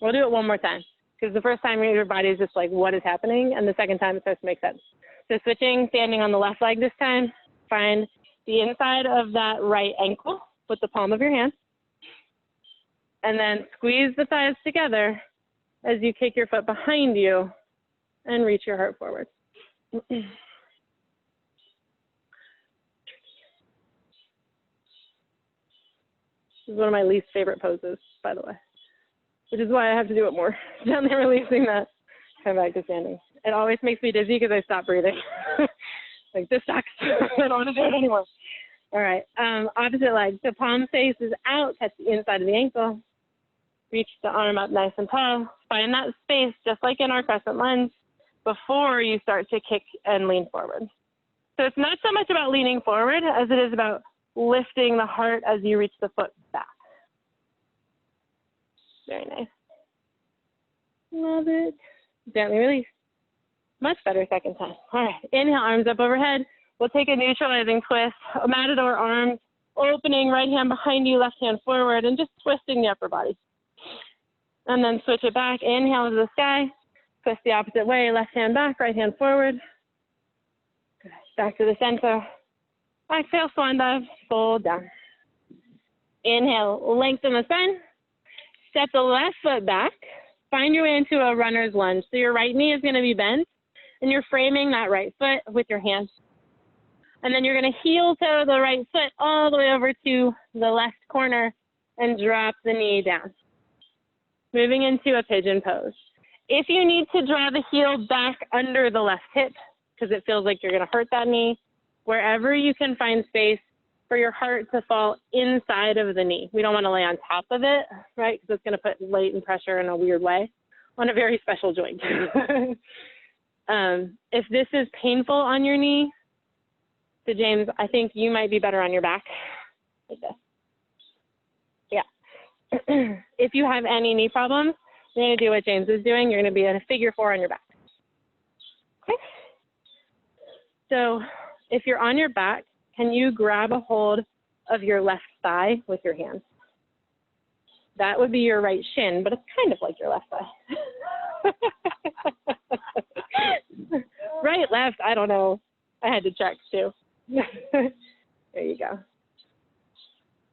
We'll do it one more time, because the first time your body is just like, what is happening? And the second time it starts to make sense. So switching, standing on the left leg this time, find the inside of that right ankle with the palm of your hand. And then squeeze the thighs together as you kick your foot behind you and reach your heart forward. This is one of my least favorite poses, by the way, which is why I have to do it more. Gently releasing that, come back to standing. It always makes me dizzy because I stop breathing. Like, this sucks. I don't want to do it anymore. All right, opposite leg. So palm faces out, touch the inside of the ankle. Reach the arm up nice and tall. Find that space, just like in our crescent lunge, before you start to kick and lean forward. So it's not so much about leaning forward as it is about lifting the heart as you reach the foot back. Very nice. Love it. Gently release. Much better second time. All right, inhale, arms up overhead. We'll take a neutralizing twist, a matador arms, opening right hand behind you, left hand forward, and just twisting the upper body. And then switch it back. Inhale to the sky. Twist the opposite way. Left hand back, right hand forward. Good. Back to the center. Exhale, swan dive. Fold down. Inhale, lengthen the spine. Step the left foot back. Find your way into a runner's lunge. So your right knee is going to be bent, and you're framing that right foot with your hands. And then you're going to heel toe the right foot all the way over to the left corner and drop the knee down. Moving into a pigeon pose. If you need to draw the heel back under the left hip because it feels like you're going to hurt that knee, wherever you can find space for your heart to fall inside of the knee. We don't want to lay on top of it, right? Because it's going to put latent pressure in a weird way on a very special joint. If this is painful on your knee, so James, I think you might be better on your back, like this. Yeah. If you have any knee problems, you're going to do what James is doing. You're going to be in a figure 4 on your back. Okay. So if you're on your back, can you grab a hold of your left thigh with your hand? That would be your right shin, but it's kind of like your left thigh. Right, left, I don't know. I had to check too. There you go.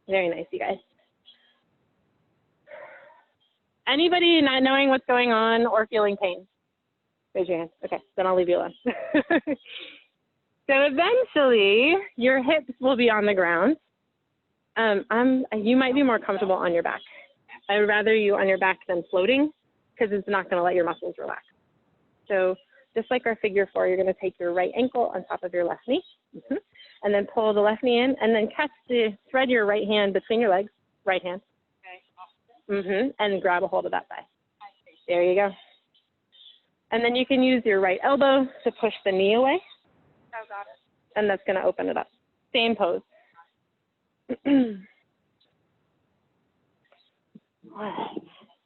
Very nice, you guys. Anybody not knowing what's going on or feeling pain? Raise your hand. Okay, then I'll leave you alone. So eventually, your hips will be on the ground. You might be more comfortable on your back. I would rather you on your back than floating because it's not going to let your muscles relax. So just like our figure 4, you're going to take your right ankle on top of your left knee, and then pull the left knee in, and then thread your right hand between your legs, right hand, and grab a hold of that thigh. There you go. And then you can use your right elbow to push the knee away. Oh, got it. And that's going to open it up. Same pose.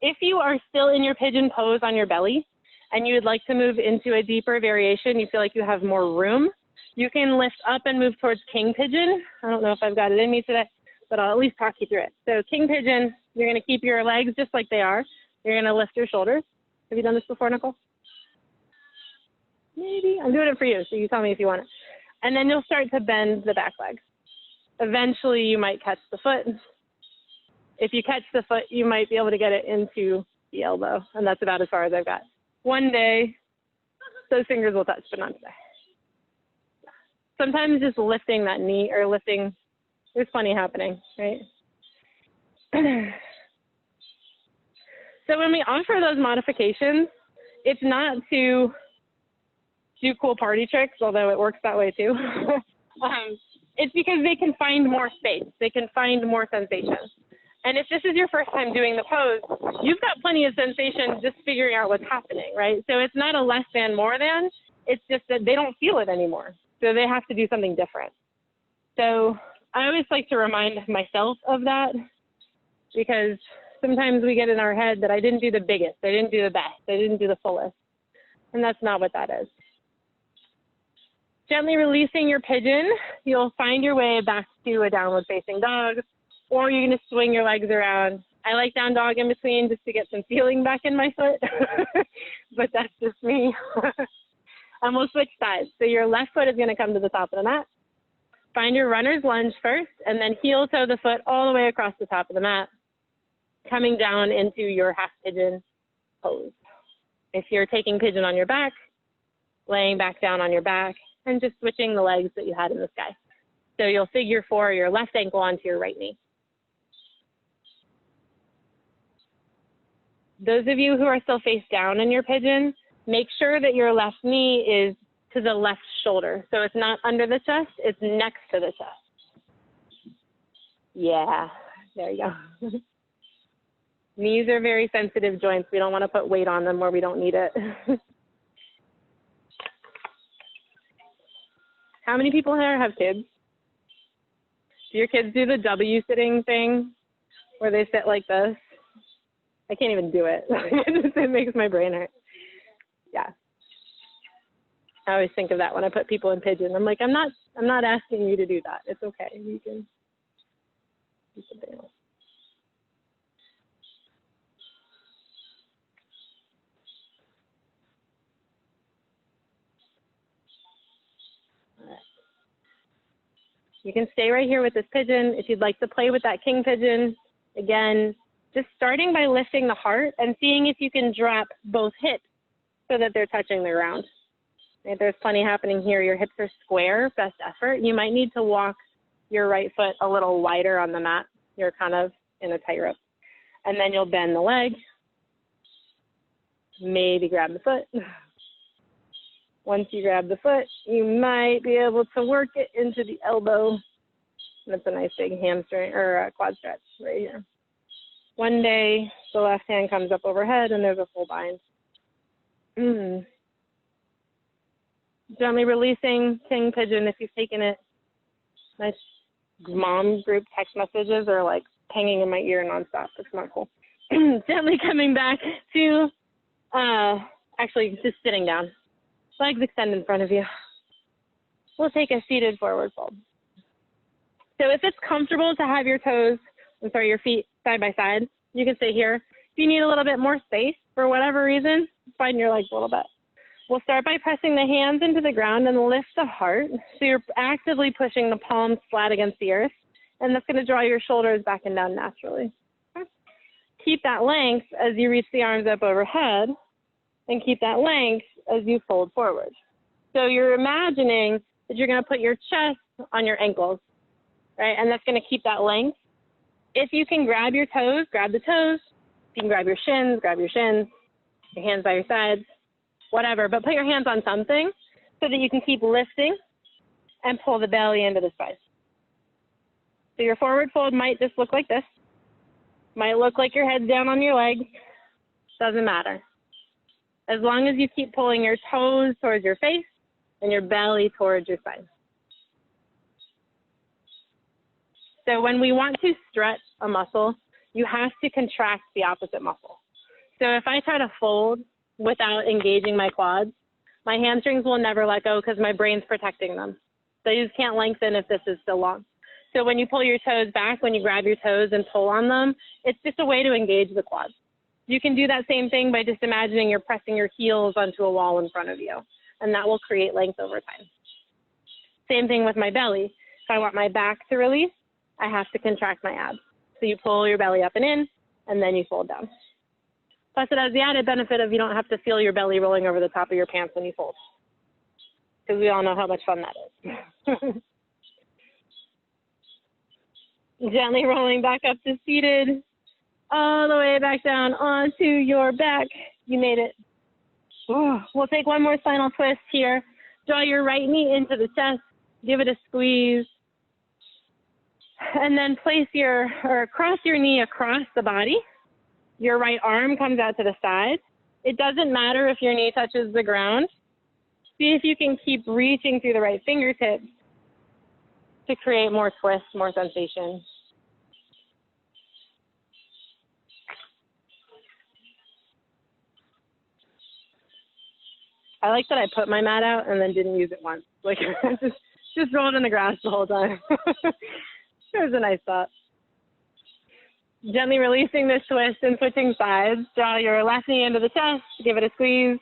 If you are still in your pigeon pose on your belly and you would like to move into a deeper variation, you feel like you have more room, you can lift up and move towards king pigeon. I don't know if I've got it in me today, but I'll at least talk you through it. So king pigeon, you're going to keep your legs just like they are. You're going to lift your shoulders. Have you done this before, Nicole? Maybe. I'm doing it for you, so you tell me if you want it. And then you'll start to bend the back leg. Eventually, you might catch the foot. If you catch the foot, you might be able to get it into the elbow, and that's about as far as I've got. One day, those fingers will touch, but not today. Sometimes just lifting that knee or lifting, there's plenty happening, right? So when we offer those modifications, it's not to do cool party tricks, although it works that way too. It's because they can find more space. They can find more sensation. And if this is your first time doing the pose, you've got plenty of sensation just figuring out what's happening, right? So it's not a less than, more than. It's just that they don't feel it anymore. So they have to do something different. So I always like to remind myself of that because sometimes we get in our head that I didn't do the biggest, I didn't do the best, I didn't do the fullest. And that's not what that is. Gently releasing your pigeon, you'll find your way back to a downward facing dog, or you're going to swing your legs around. I like down dog in between just to get some feeling back in my foot, but that's just me. And we'll switch sides. So your left foot is going to come to the top of the mat. Find your runner's lunge first, and then heel toe the foot all the way across the top of the mat, coming down into your half pigeon pose. If you're taking pigeon on your back, laying back down on your back, and just switching the legs that you had in the sky. So you'll figure 4 your left ankle onto your right knee. Those of you who are still face down in your pigeon, make sure that your left knee is to the left shoulder. So it's not under the chest, it's next to the chest. Yeah, there you go. Knees are very sensitive joints. We don't want to put weight on them where we don't need it. How many people here have kids? Do your kids do the W sitting thing where they sit like this? I can't even do it. It makes my brain hurt. Yeah. I always think of that when I put people in pigeon. I'm like, I'm not asking you to do that. It's okay. You can do something else. You can stay right here with this pigeon. If you'd like to play with that king pigeon, again, just starting by lifting the heart and seeing if you can drop both hips so that they're touching the ground. If there's plenty happening here, your hips are square, best effort. You might need to walk your right foot a little wider on the mat. You're kind of in a tightrope. And then you'll bend the leg. maybe grab the foot. Once you grab the foot, you might be able to work it into the elbow. That's a nice big hamstring or quad stretch right here. One day, the left hand comes up overhead and there's a full bind. Gently releasing King Pigeon if you've taken it. Nice mom group text messages are like hanging in my ear nonstop. It's not cool. Gently coming back to actually just sitting down. Legs extend in front of you. We'll take a seated forward fold. So if it's comfortable to have your your feet side by side, you can stay here. If you need a little bit more space for whatever reason, widen your legs a little bit. We'll start by pressing the hands into the ground and lift the heart. So you're actively pushing the palms flat against the earth, and that's going to draw your shoulders back and down naturally. Okay. Keep that length as you reach the arms up overhead, and keep that length as you fold forward. So you're imagining that you're going to put your chest on your ankles, right? And that's going to keep that length. If you can grab your toes, grab the toes. If you can grab your shins, your hands by your sides, whatever. But put your hands on something so that you can keep lifting and pull the belly into the spine. So your forward fold might just look like this. Might look like your head's down on your legs. Doesn't matter. As long as you keep pulling your toes towards your face and your belly towards your spine. So when we want to stretch a muscle, you have to contract the opposite muscle. So if I try to fold without engaging my quads, my hamstrings will never let go because my brain's protecting them. They just can't lengthen if this is still long. So when you pull your toes back, when you grab your toes and pull on them, it's just a way to engage the quads. You can do that same thing by just imagining you're pressing your heels onto a wall in front of you, and that will create length over time. Same thing with my belly. If I want my back to release, I have to contract my abs. So you pull your belly up and in, and then you fold down. Plus it has the added benefit of you don't have to feel your belly rolling over the top of your pants when you fold, because we all know how much fun that is. Gently rolling back up to seated, all the way back down onto your back. You made it. Ooh. We'll take one more final twist here. Draw your right knee into the chest. Give it a squeeze. And then cross your knee across the body. Your right arm comes out to the side. It doesn't matter if your knee touches the ground. See if you can keep reaching through the right fingertips to create more twist, more sensation. I like that I put my mat out and then didn't use it once. Like just rolled in the grass the whole time. It was a nice thought. Gently releasing this twist and switching sides. Draw your left knee into the chest, give it a squeeze.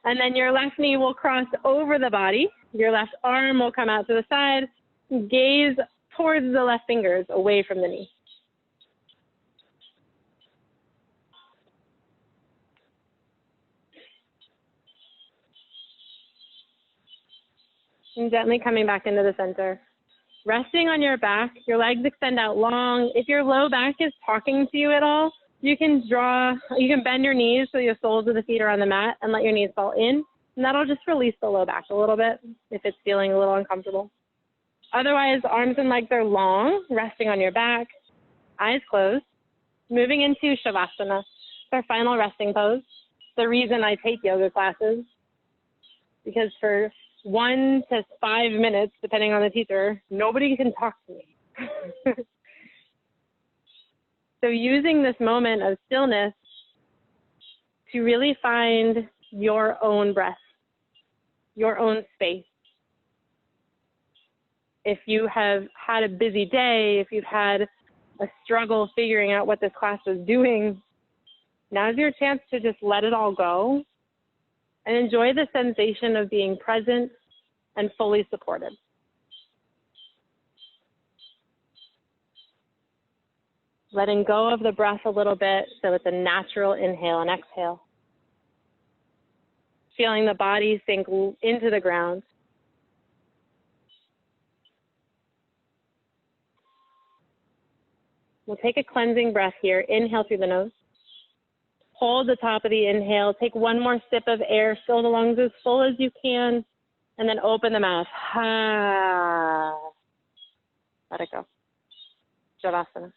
And then your left knee will cross over the body. Your left arm will come out to the side. Gaze towards the left fingers, away from the knee. And gently coming back into the center. Resting on your back, your legs extend out long. If your low back is talking to you at all, you can bend your knees so your soles of the feet are on the mat and let your knees fall in. And that'll just release the low back a little bit if it's feeling a little uncomfortable. Otherwise, arms and legs are long, resting on your back, eyes closed. Moving into Shavasana, it's our final resting pose. The reason I take yoga classes, because for 1 to 5 minutes, depending on the teacher, nobody can talk to me. So using this moment of stillness to really find your own breath, your own space. If you have had a busy day, if you've had a struggle figuring out what this class was doing, now's your chance to just let it all go and enjoy the sensation of being present and fully supported. Letting go of the breath a little bit so it's a natural inhale and exhale. Feeling the body sink into the ground. We'll take a cleansing breath here. Inhale through the nose. Hold the top of the inhale. Take one more sip of air. Fill the lungs as full as you can. And then open the mouth. Let it go. Shavasana.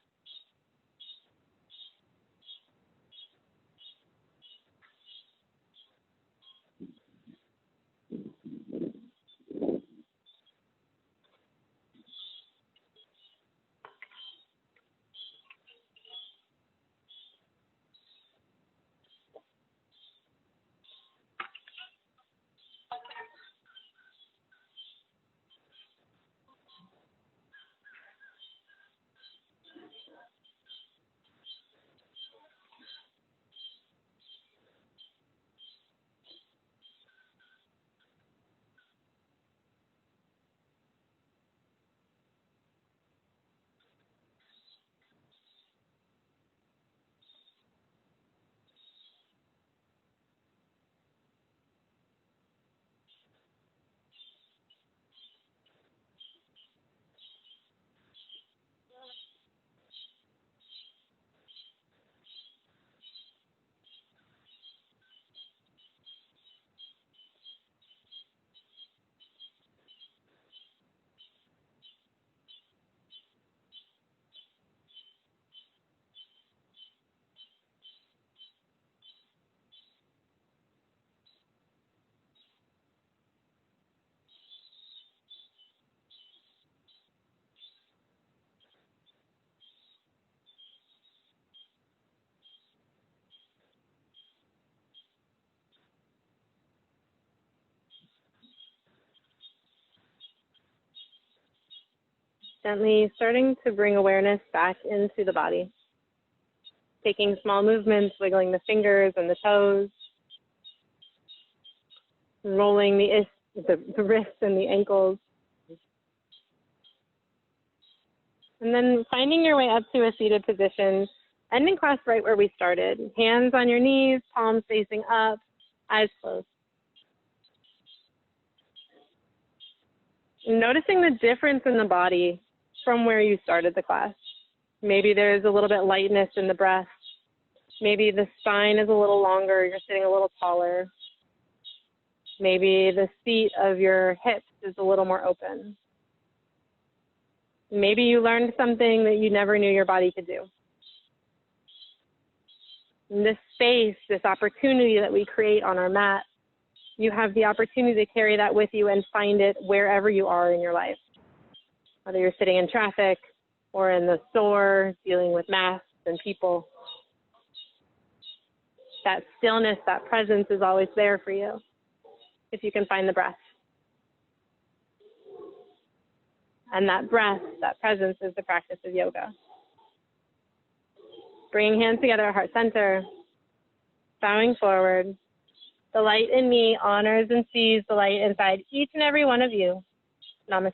Gently starting to bring awareness back into the body. Taking small movements, wiggling the fingers and the toes. Rolling the wrists and the ankles. And then finding your way up to a seated position, ending class right where we started. Hands on your knees, palms facing up, eyes closed. Noticing the difference in the body from where you started the class. Maybe there's a little bit lightness in the breath. Maybe the spine is a little longer, you're sitting a little taller. Maybe the seat of your hips is a little more open. Maybe you learned something that you never knew your body could do. In this space, this opportunity that we create on our mat, you have the opportunity to carry that with you and find it wherever you are in your life. Whether you're sitting in traffic or in the store, dealing with masks and people. That stillness, that presence is always there for you, if you can find the breath. And that breath, that presence is the practice of yoga. Bringing hands together at heart center, bowing forward. The light in me honors and sees the light inside each and every one of you. Namaste.